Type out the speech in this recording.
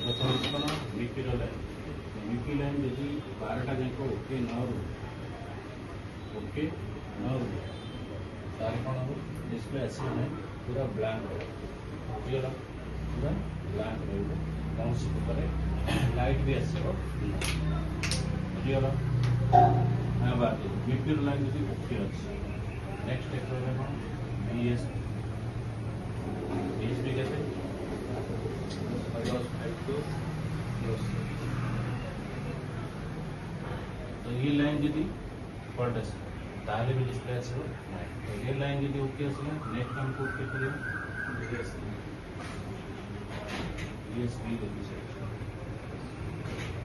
प्रथम कौन BP line BP line जदि 12टा जाक ओके न ओके न तार कौन हम डिस्प्ले आसो ना पूरा ब्लैंक बुझीगला पूरा ब्लैंक कौन सी प्रकार लाइट भी आसो बुझीगला हाँ बात बीपी लाइन जदि ओके अच्छे नेक्स्ट स्टेप रहा कौन बीएसपी कैसे तो ये लाइन जी फॉल्ट आस भी डिस्प्ले आसो तो ये लाइन जी ओके आसला नेक्स्ट हम को ओके करियो बीएसपी देखिए